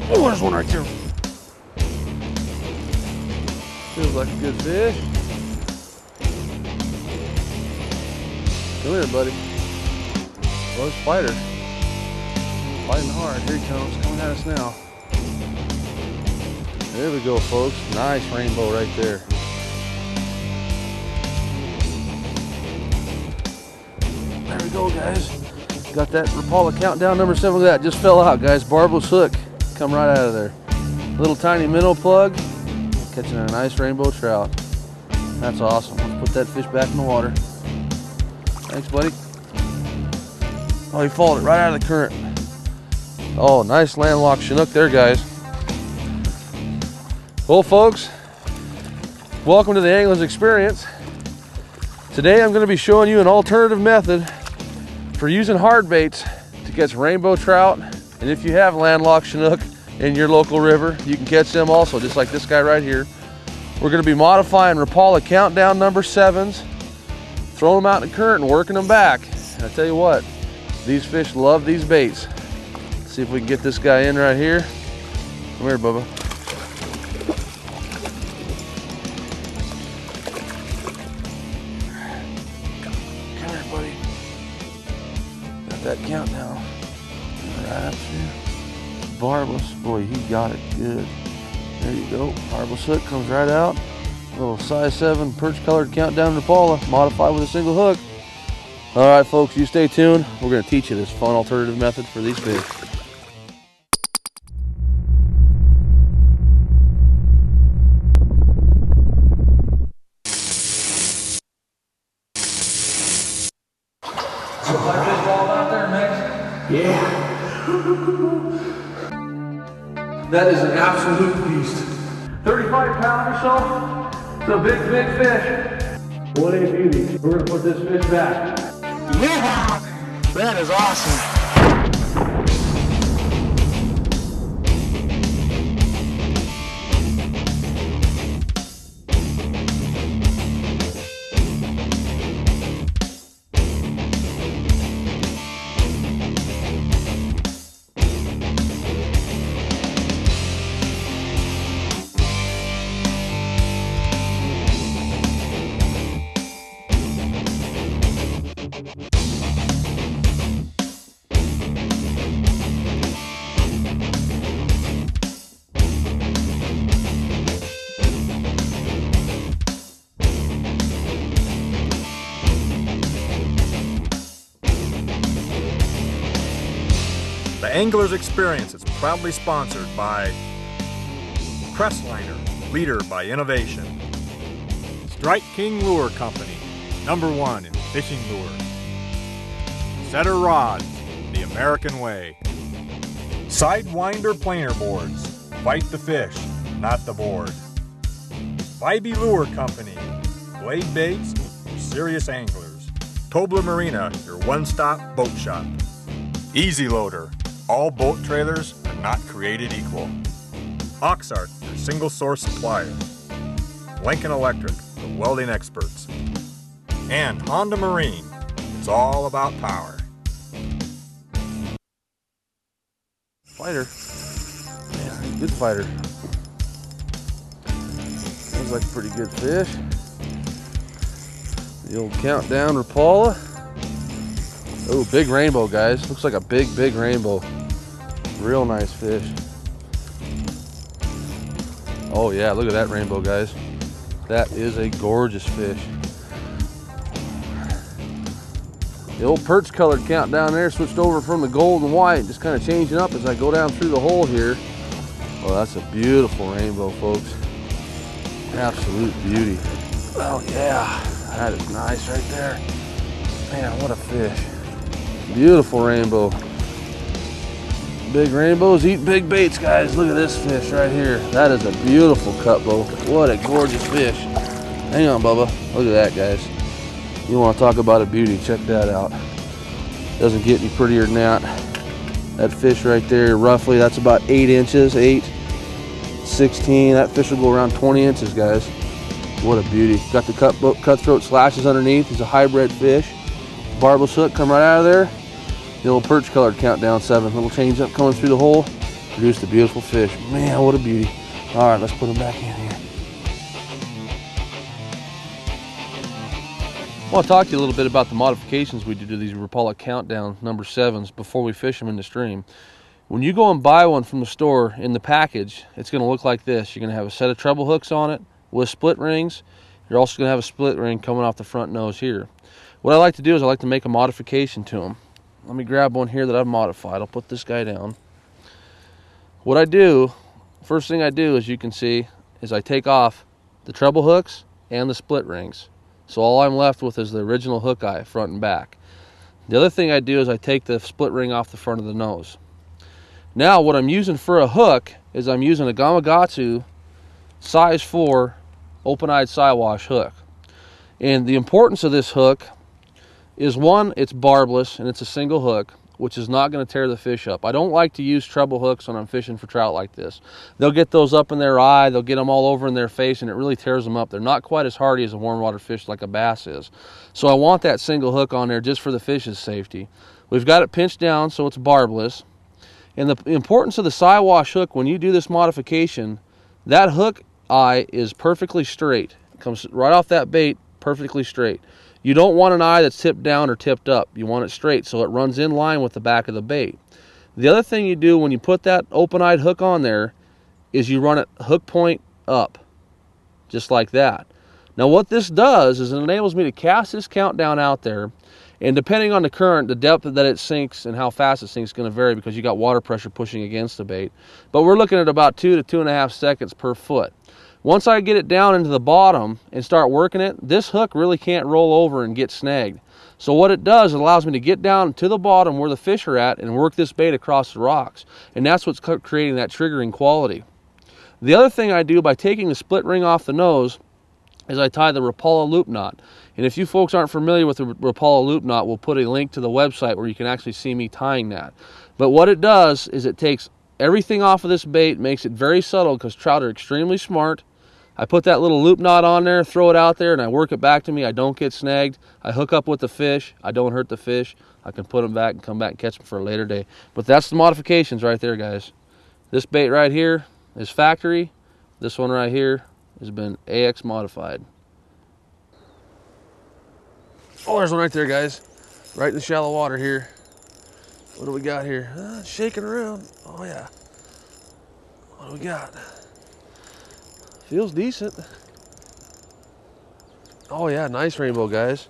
Oh, there's one right there. Feels like a good fish. Come here, buddy. Well, it's fighter. Fighting hard. Here he comes, coming at us now. There we go, folks. Nice rainbow right there. There we go, guys. Got that Rapala Countdown number 7. Look at that. Just fell out, guys. Barbless hook. Come right out of there. Little tiny minnow plug. Catching a nice rainbow trout. That's awesome. Let's put that fish back in the water. Thanks, buddy. Oh, he followed it right out of the current. Oh, nice landlocked Chinook there, guys. Well, folks, welcome to the Angler's Experience. Today I'm going to be showing you an alternative method for using hard baits to catch rainbow trout. And if you have landlocked Chinook in your local river, you can catch them also, just like this guy right here. We're going to be modifying Rapala Countdown number 7s, throwing them out in the current and working them back. And I tell you what, these fish love these baits. Let's see if we can get this guy in right here. Come here, Bubba. Come here, buddy. Got that countdown. Right up to barbless. Boy, he got it good. There you go. Barbless hook comes right out. Little size 7 perch colored Countdown Rapala, modified with a single hook. All right, folks, you stay tuned. We're going to teach you this fun alternative method for these fish. Yeah. That is an absolute beast. 35 pounds or so. It's a big, big fish. What a beauty. We're going to put this fish back. Yeah. That is awesome. The Angler's Experience is proudly sponsored by Crestliner, leader by innovation. Strike King Lure Company, #1 in fishing lures. Setter Rods, the American way. Sidewinder planer boards, fight the fish, not the board. Vibey Lure Company, blade baits for serious anglers. Tobler Marina, your one-stop boat shop. Easy Loader, all boat trailers are not created equal. Oxart, your single source supplier. Lincoln Electric, the welding experts. And Honda Marine, it's all about power. Fighter. Yeah, good fighter. Sounds like a pretty good fish. The old Countdown Rapala. Oh, big rainbow, guys. Looks like a big, big rainbow. Real nice fish. Oh yeah, look at that rainbow, guys. That is a gorgeous fish. The old perch colored Countdown there switched over from the gold and white, just kind of changing up as I go down through the hole here. Oh, that's a beautiful rainbow, folks. Absolute beauty. Oh yeah, that is nice right there. Man, what a fish. Beautiful rainbow. Big rainbows eat big baits, guys. Look at this fish right here. That is a beautiful cutbow. What a gorgeous fish. Hang on, Bubba. Look at that, guys. You want to talk about a beauty, check that out. Doesn't get any prettier than that. That fish right there, roughly, that's about 8 inches, 8, 16. That fish will go around 20 inches, guys. What a beauty. Got the cutthroat slashes underneath. He's a hybrid fish. Barbless hook come right out of there. The old perch colored Countdown 7. Little change up coming through the hole. Produced a beautiful fish. Man, what a beauty. All right, let's put him back in here. I want to talk to you a little bit about the modifications we do to these Rapala Countdown number 7s before we fish them in the stream. When you go and buy one from the store in the package, it's going to look like this. You're going to have a set of treble hooks on it with split rings. You're also going to have a split ring coming off the front nose here. What I like to do is I like to make a modification to them. Let me grab one here that I've modified. I'll put this guy down. What I do, first thing I do, as you can see, is I take off the treble hooks and the split rings. So all I'm left with is the original hook eye, front and back. The other thing I do is I take the split ring off the front of the nose. Now what I'm using for a hook is I'm using a Gamakatsu size 4 open-eyed Siwash hook. And the importance of this hook is, one, it's barbless and it's a single hook, which is not going to tear the fish up. I don't like to use treble hooks when I'm fishing for trout like this. They'll get those up in their eye, they'll get them all over in their face, and it really tears them up. They're not quite as hardy as a warm water fish like a bass is. So I want that single hook on there just for the fish's safety. We've got it pinched down so it's barbless. And the importance of the Siwash hook, when you do this modification, that hook eye is perfectly straight. It comes right off that bait, perfectly straight. You don't want an eye that's tipped down or tipped up. You want it straight so it runs in line with the back of the bait. The other thing you do when you put that open-eyed hook on there is you run it hook point up, just like that. Now what this does is it enables me to cast this Countdown out there, and depending on the current, the depth that it sinks and how fast it sinks is going to vary because you got water pressure pushing against the bait. But we're looking at about 2 to 2.5 seconds per foot. Once I get it down into the bottom and start working it, this hook really can't roll over and get snagged. So what it does, it allows me to get down to the bottom where the fish are at and work this bait across the rocks. And that's what's creating that triggering quality. The other thing I do by taking the split ring off the nose is I tie the Rapala loop knot. And if you folks aren't familiar with the Rapala loop knot, we'll put a link to the website where you can actually see me tying that. But what it does is it takes everything off of this bait, makes it very subtle because trout are extremely smart. I put that little loop knot on there, throw it out there, and I work it back to me. I don't get snagged. I hook up with the fish. I don't hurt the fish. I can put them back and come back and catch them for a later day. But that's the modifications right there, guys. This bait right here is factory. This one right here has been AX modified. Oh, there's one right there, guys. Right in the shallow water here. What do we got here? It's shaking around. Oh, yeah. What do we got? Feels decent. Oh yeah, nice rainbow, guys.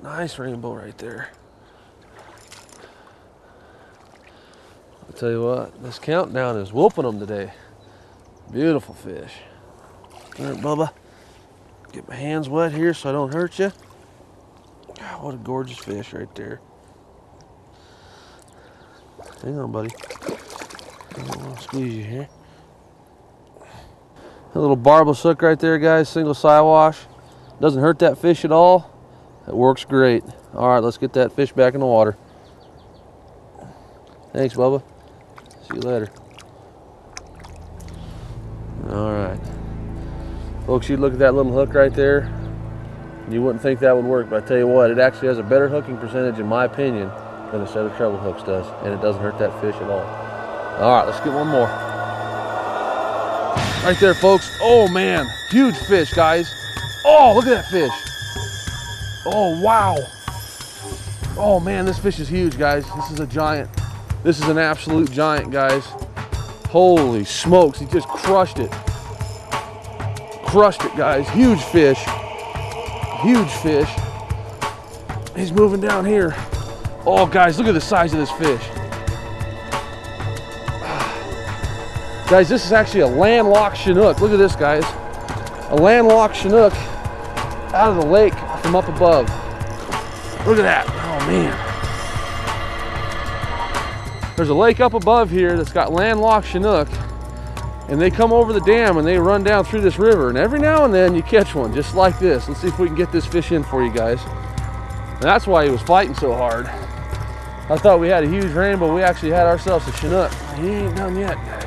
Nice rainbow right there. I'll tell you what, this Countdown is whooping them today. Beautiful fish. All right, Bubba. Get my hands wet here so I don't hurt you. God, what a gorgeous fish right there. Hang on, buddy. I don't want to squeeze you here. A little barbless hook right there, guys. Single Siwash. Doesn't hurt that fish at all. It works great. All right, let's get that fish back in the water. Thanks, Bubba. See you later. All right. Folks, you look at that little hook right there. You wouldn't think that would work, but I tell you what, it actually has a better hooking percentage, in my opinion, than a set of treble hooks does. And it doesn't hurt that fish at all. All right, let's get one more. Right there, folks. Oh, man. Huge fish, guys. Oh, look at that fish. Oh, wow. Oh, man, this fish is huge, guys. This is a giant. This is an absolute giant, guys. Holy smokes. He just crushed it. Crushed it, guys. Huge fish. Huge fish. He's moving down here. Oh, guys, look at the size of this fish. Guys, this is actually a landlocked Chinook. Look at this, guys. A landlocked Chinook out of the lake from up above. Look at that. Oh, man. There's a lake up above here that's got landlocked Chinook, and they come over the dam and they run down through this river, and every now and then you catch one just like this. Let's see if we can get this fish in for you guys. And that's why he was fighting so hard. I thought we had a huge rainbow. We actually had ourselves a Chinook. He ain't done yet, guys.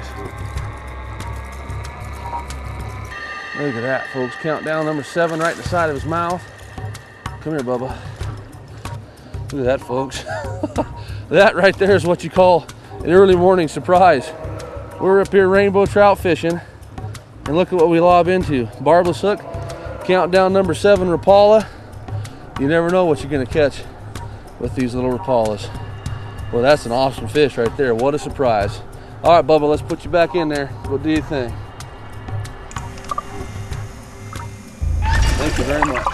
Look at that, folks. Countdown number 7 right in the side of his mouth. Come here, Bubba. Look at that, folks. That right there is what you call an early morning surprise. We're up here rainbow trout fishing, and look at what we lob into. Barbless hook, countdown number 7 Rapala. You never know what you're gonna catch with these little Rapalas. Well, that's an awesome fish right there. What a surprise. All right, Bubba, let's put you back in there. What do you think? Thank you very much.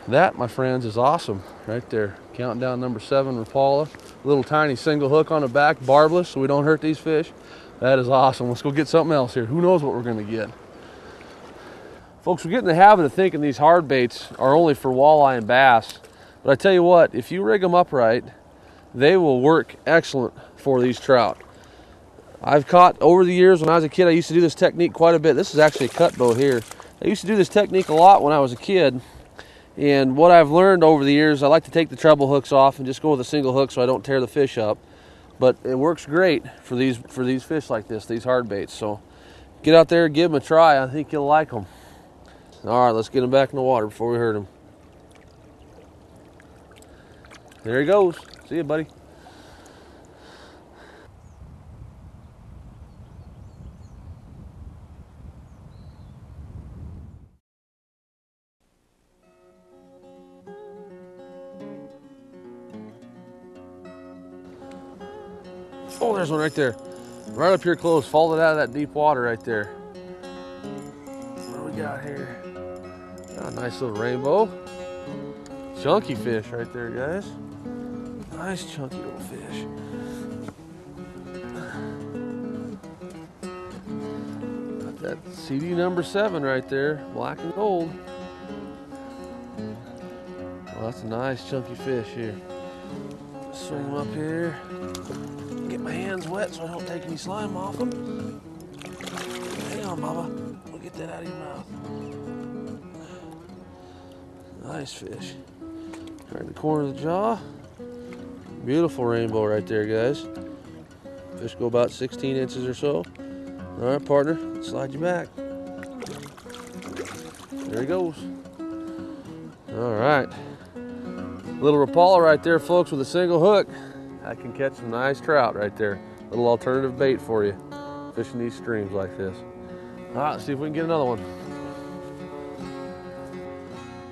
That, my friends, is awesome right there. Countdown number 7 Rapala. Little tiny single hook on the back, barbless, so we don't hurt these fish. That is awesome. Let's go get something else here. Who knows what we're gonna get? Folks, we get in the habit of thinking these hard baits are only for walleye and bass. But I tell you what, if you rig them up right, they will work excellent for these trout. I've caught over the years, when I was a kid, I used to do this technique quite a bit. This is actually a cut bow here. I used to do this technique a lot when I was a kid. And what I've learned over the years, I like to take the treble hooks off and just go with a single hook so I don't tear the fish up. But it works great for these fish like this, these hard baits. So get out there, give them a try. I think you'll like them. All right, let's get him back in the water before we hurt him. There he goes. See you, buddy. Oh, there's one right there. Right up here close. Followed out of that deep water right there. What do we got here? Got a nice little rainbow. Chunky fish right there, guys. Nice chunky little fish. Got that CD number 7 right there. Black and gold. Well, that's a nice chunky fish here. Swing him up here. Get my hands wet so I don't take any slime off them. Hang on, Mama. We'll get that out of your mouth. Nice fish. Right in the corner of the jaw. Beautiful rainbow right there, guys. Fish go about 16 inches or so. All right, partner, slide you back. There he goes. All right. Little Rapala right there, folks, with a single hook. I can catch some nice trout right there. Little alternative bait for you, fishing these streams like this. All right, let's see if we can get another one.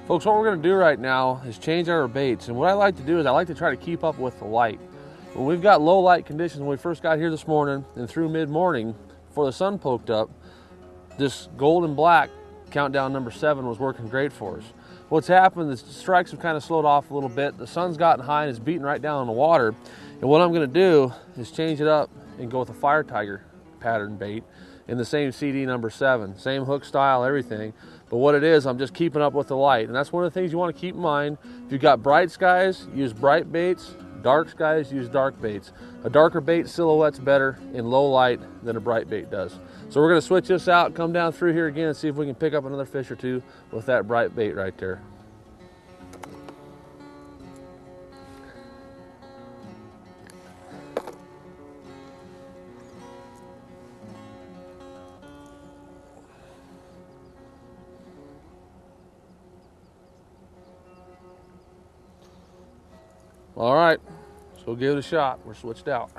Folks, what we're gonna do right now is change our baits. And what I like to do is I like to try to keep up with the light. When we've got low light conditions, when we first got here this morning and through mid-morning before the sun poked up, this gold and black countdown number 7 was working great for us. What's happened is the strikes have kind of slowed off a little bit. The sun's gotten high and it's beating right down on the water. And what I'm gonna do is change it up and go with a fire tiger pattern bait in the same CD number 7. Same hook style, everything. But what it is, I'm just keeping up with the light. And that's one of the things you want to keep in mind. If you've got bright skies, use bright baits. Dark skies, use dark baits. A darker bait silhouette's better in low light than a bright bait does. So we're gonna switch this out, come down through here again and see if we can pick up another fish or two with that bright bait right there. All right, so we'll give it a shot. We're switched out.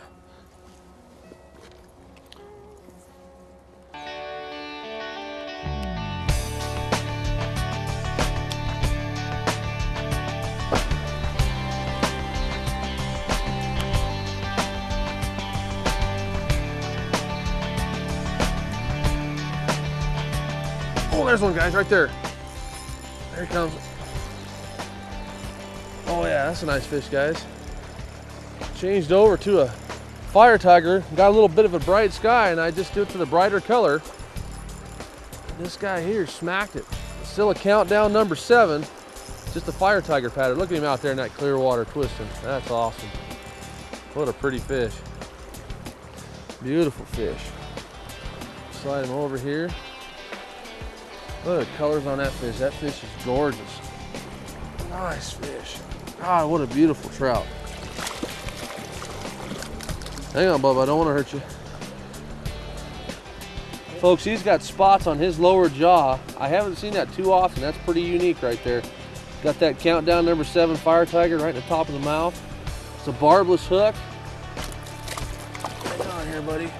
Oh, there's one, guys, right there. There he comes. Oh yeah, that's a nice fish, guys. Changed over to a fire tiger. Got a little bit of a bright sky and I just did it to the brighter color. This guy here smacked it. Still a countdown number 7. Just a fire tiger pattern. Look at him out there in that clear water twisting. That's awesome. What a pretty fish. Beautiful fish. Slide him over here. Look at the colors on that fish. That fish is gorgeous. Nice fish. God, what a beautiful trout. Hang on, Bubba, I don't want to hurt you. Folks, he's got spots on his lower jaw. I haven't seen that too often. That's pretty unique right there. Got that Countdown number 7 fire tiger right in the top of the mouth. It's a barbless hook. Hang on here, buddy.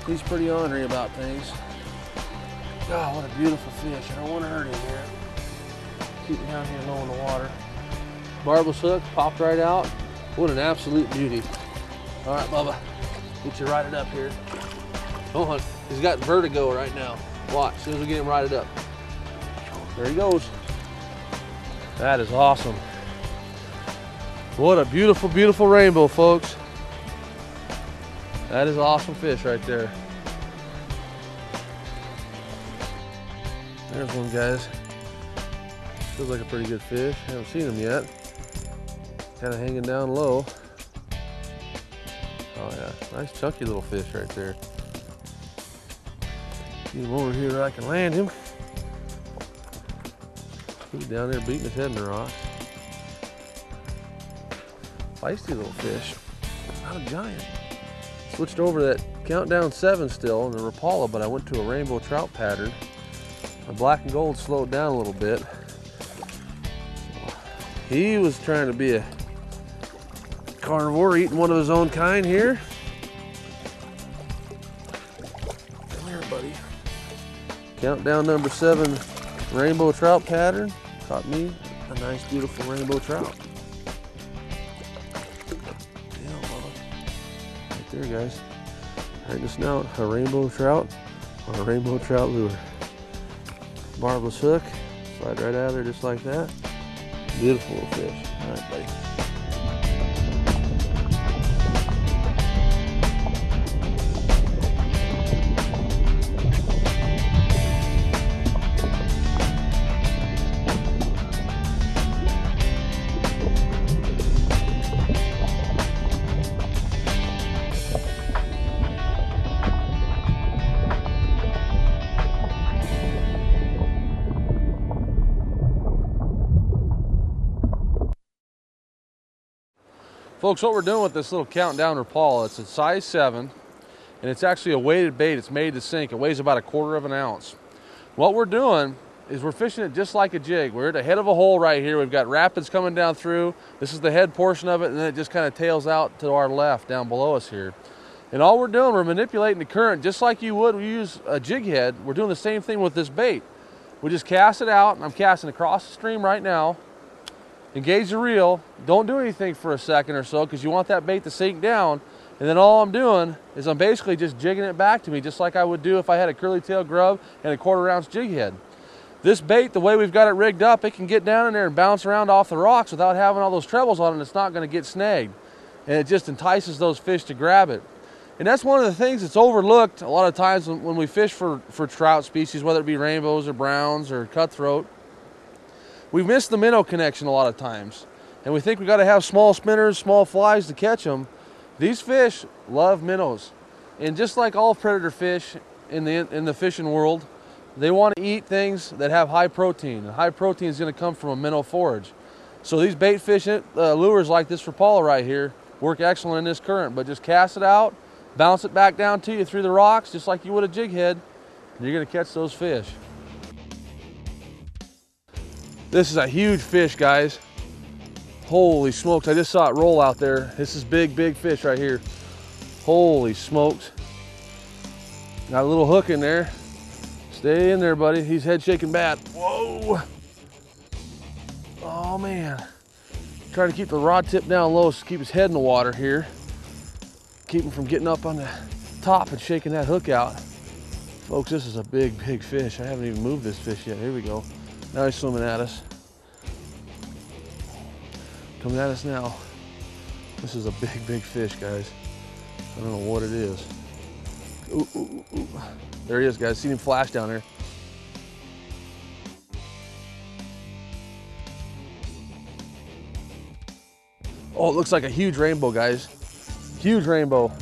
He's pretty ornery about things. God, what a beautiful fish. I don't want to hurt him here. Keep him down here low in the water. Barbless hook, popped right out. What an absolute beauty. All right, Bubba, get you righted up here. Hold on, he's got vertigo right now. Watch, as soon as we get him righted up. There he goes. That is awesome. What a beautiful, beautiful rainbow, folks. That is an awesome fish right there. There's one, guys. Feels like a pretty good fish. Haven't seen him yet. Kind of hanging down low. Oh yeah, nice chunky little fish right there. Get him over here where I can land him. He's down there beating his head in the rocks. Feisty little fish. Not a giant. Switched over to that Countdown 7 still in the Rapala, but I went to a rainbow trout pattern. My black and gold slowed down a little bit. He was trying to be a carnivore, eating one of his own kind here. Come here, buddy. Countdown number 7 rainbow trout pattern. Caught me a nice, beautiful rainbow trout. Right there, guys. Right just now, a rainbow trout on a rainbow trout lure. Barbless hook, slide right out of there just like that. Beautiful little fish. All right, buddy. Folks, what we're doing with this little Countdown Rapala, it's a size 7, and it's actually a weighted bait. It's made to sink. It weighs about 1/4 of an ounce. What we're doing is we're fishing it just like a jig. We're at the head of a hole right here. We've got rapids coming down through. This is the head portion of it, and then it just kind of tails out to our left down below us here. And all we're doing, we're manipulating the current just like you would use a jig head. We're doing the same thing with this bait. We just cast it out, and I'm casting across the stream right now. Engage the reel, don't do anything for a second or so because you want that bait to sink down, and then all I'm doing is I'm basically just jigging it back to me just like I would do if I had a curly tail grub and a 1/4 ounce jig head. This bait, the way we've got it rigged up, it can get down in there and bounce around off the rocks without having all those trebles on it. It's not going to get snagged, and it just entices those fish to grab it. And that's one of the things that's overlooked a lot of times when we fish for trout species, whether it be rainbows or browns or cutthroat. We miss the minnow connection a lot of times, and we think we got to have small spinners, small flies to catch them. These fish love minnows, and just like all predator fish in the fishing world, they want to eat things that have high protein, and high protein is going to come from a minnow forage. So these bait fish lures like this Rapala right here work excellent in this current, but just cast it out, bounce it back down to you through the rocks just like you would a jig head, and you're going to catch those fish. This is a huge fish, guys. Holy smokes, I just saw it roll out there. This is big, big fish right here. Holy smokes. Got a little hook in there. Stay in there, buddy. He's head shaking bad. Whoa. Oh, man. Trying to keep the rod tip down low so keep his head in the water here. Keep him from getting up on the top and shaking that hook out. Folks, this is a big, big fish. I haven't even moved this fish yet. Here we go. Now he's swimming at us. Coming at us now. This is a big, big fish, guys. I don't know what it is. Ooh, ooh, ooh. There he is, guys. See him flash down there. Oh, it looks like a huge rainbow, guys. Huge rainbow.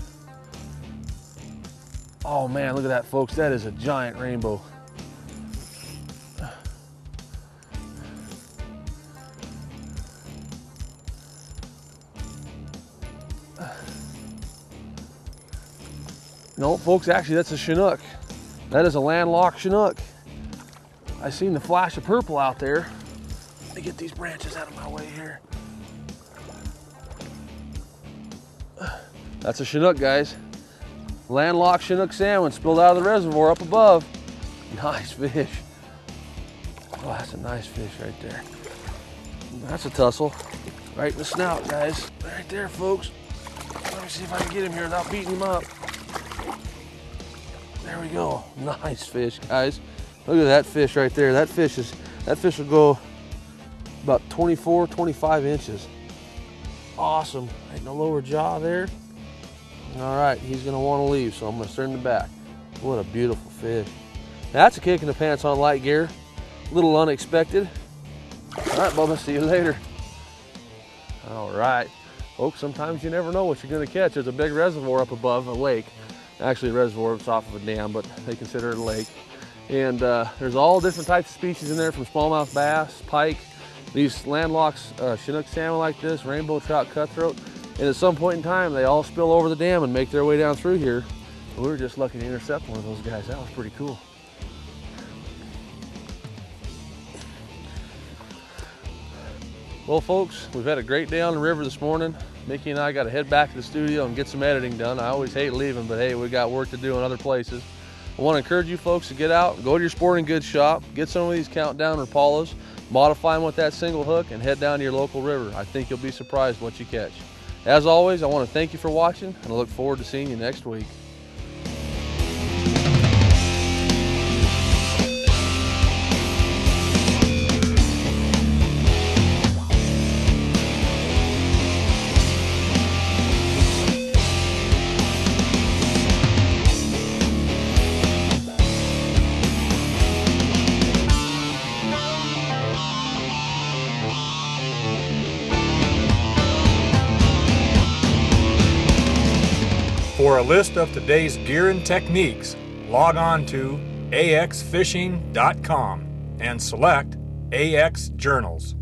Oh man, look at that, folks. That is a giant rainbow. No, folks, actually that's a Chinook. That is a landlocked Chinook. I seen the flash of purple out there. Let me get these branches out of my way here. That's a Chinook, guys. Landlocked Chinook salmon spilled out of the reservoir up above. Nice fish. Oh, that's a nice fish right there. That's a tussle. Right in the snout, guys. Right there, folks. Let me see if I can get him here without beating him up. There we go. Nice fish, guys. Look at that fish right there. That fish will go about 24, 25 inches. Awesome. Right in the lower jaw there. All right, he's gonna want to leave, so I'm gonna send him back. What a beautiful fish. That's a kick in the pants on light gear. A little unexpected. All right, Bubba, see you later. All right, folks, sometimes you never know what you're gonna catch. There's a big reservoir up above, a lake. Actually, a reservoir, it's off of a dam, but they consider it a lake. And there's all different types of species in there, from smallmouth bass, pike, these landlocked Chinook salmon like this, rainbow trout, cutthroat. And at some point in time, they all spill over the dam and make their way down through here. And we were just lucky to intercept one of those guys. That was pretty cool. Well, folks, we've had a great day on the river this morning. Mickey and I got to head back to the studio and get some editing done. I always hate leaving, but hey, we got work to do in other places. I want to encourage you folks to get out, go to your sporting goods shop, get some of these Countdown Rapalas, modify them with that single hook, and head down to your local river. I think you'll be surprised what you catch. As always, I want to thank you for watching, and I look forward to seeing you next week. For a list of today's gear and techniques, log on to axfishing.com and select AX Journals.